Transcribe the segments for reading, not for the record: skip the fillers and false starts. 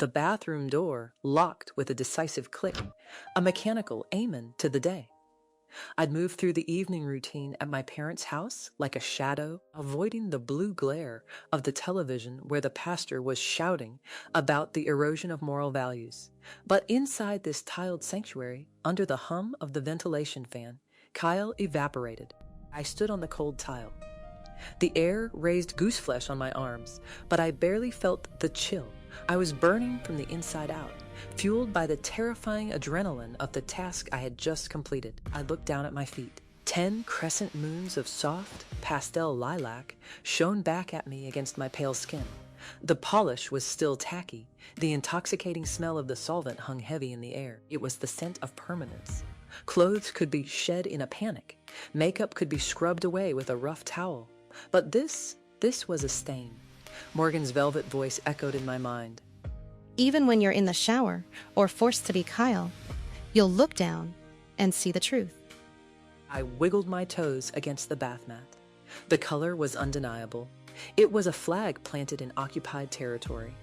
The bathroom door locked with a decisive click, a mechanical amen to the day. I'd move through the evening routine at my parents' house like a shadow, avoiding the blue glare of the television where the pastor was shouting about the erosion of moral values. But inside this tiled sanctuary, under the hum of the ventilation fan, Kyle evaporated. I stood on the cold tile. The air raised gooseflesh on my arms, but I barely felt the chill. I was burning from the inside out, fueled by the terrifying adrenaline of the task I had just completed. I looked down at my feet. 10 crescent moons of soft, pastel lilac shone back at me against my pale skin. The polish was still tacky. The intoxicating smell of the solvent hung heavy in the air. It was the scent of permanence. Clothes could be shed in a panic. Makeup could be scrubbed away with a rough towel. But this was a stain. Morgan's velvet voice echoed in my mind. Even when you're in the shower or forced to be Kyle, you'll look down and see the truth. I wiggled my toes against the bath mat. The color was undeniable. It was a flag planted in occupied territory.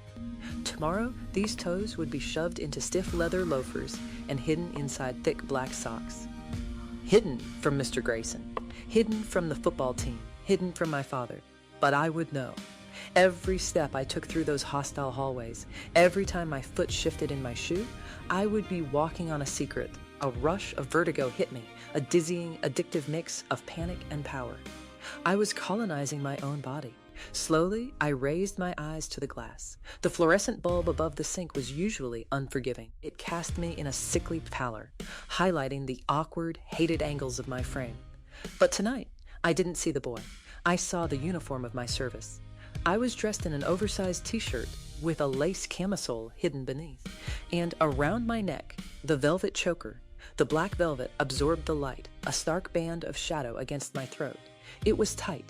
Tomorrow, these toes would be shoved into stiff leather loafers and hidden inside thick black socks. Hidden from Mr. Grayson, hidden from the football team, hidden from my father. But I would know. Every step I took through those hostile hallways, every time my foot shifted in my shoe, I would be walking on a secret. A rush of vertigo hit me, a dizzying, addictive mix of panic and power. I was colonizing my own body. Slowly, I raised my eyes to the glass. The fluorescent bulb above the sink was usually unforgiving. It cast me in a sickly pallor, highlighting the awkward, hated angles of my frame. But tonight, I didn't see the boy. I saw the uniform of my service. I was dressed in an oversized t-shirt with a lace camisole hidden beneath, and around my neck, the velvet choker. The black velvet absorbed the light, a stark band of shadow against my throat. It was tight,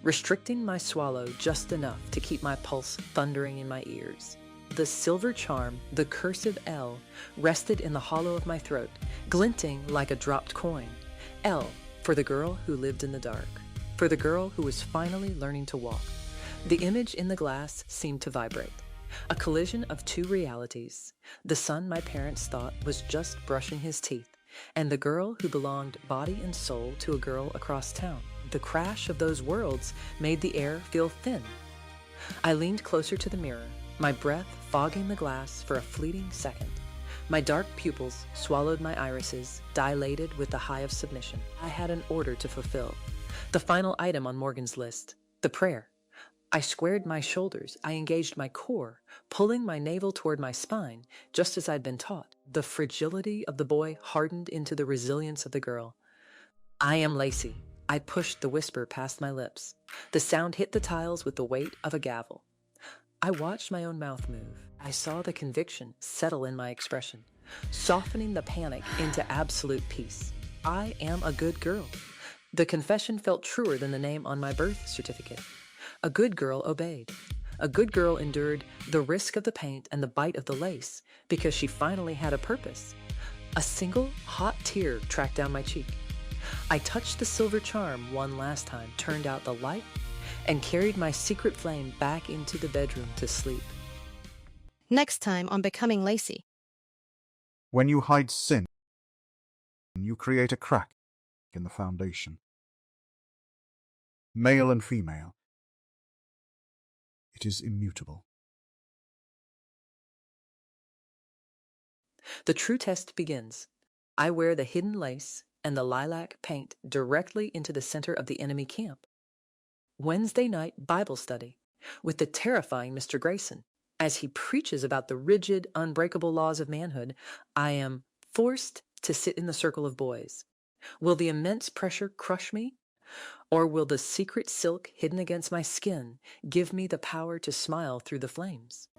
restricting my swallow just enough to keep my pulse thundering in my ears. The silver charm, the cursive L, rested in the hollow of my throat, glinting like a dropped coin. L for the girl who lived in the dark, for the girl who was finally learning to walk. The image in the glass seemed to vibrate. A collision of two realities. The son my parents thought was just brushing his teeth, and the girl who belonged body and soul to a girl across town. The crash of those worlds made the air feel thin. I leaned closer to the mirror, my breath fogging the glass for a fleeting second. My dark pupils swallowed my irises, dilated with the high of submission. I had an order to fulfill. The final item on Morgan's list, the prayer. I squared my shoulders. I engaged my core, pulling my navel toward my spine, just as I'd been taught. The fragility of the boy hardened into the resilience of the girl. I am Lacey. I pushed the whisper past my lips. The sound hit the tiles with the weight of a gavel. I watched my own mouth move. I saw the conviction settle in my expression, softening the panic into absolute peace. I am a good girl. The confession felt truer than the name on my birth certificate. A good girl obeyed. A good girl endured the risk of the paint and the bite of the lace because she finally had a purpose. A single hot tear tracked down my cheek. I touched the silver charm one last time, turned out the light, and carried my secret flame back into the bedroom to sleep. Next time on Becoming Lacey. When you hide sin, you create a crack in the foundation. Male and female. It is immutable. The true test begins. I wear the hidden lace and the lilac paint directly into the center of the enemy camp. Wednesday night Bible study with the terrifying Mr. Grayson. As he preaches about the rigid, unbreakable laws of manhood, I am forced to sit in the circle of boys. Will the immense pressure crush me? Or will the secret silk hidden against my skin give me the power to smile through the flames?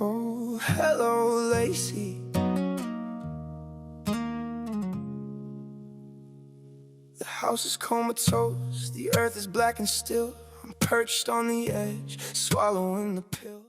Oh, hello, Lacey. The house is comatose, the earth is black and still. I'm perched on the edge, swallowing the pill.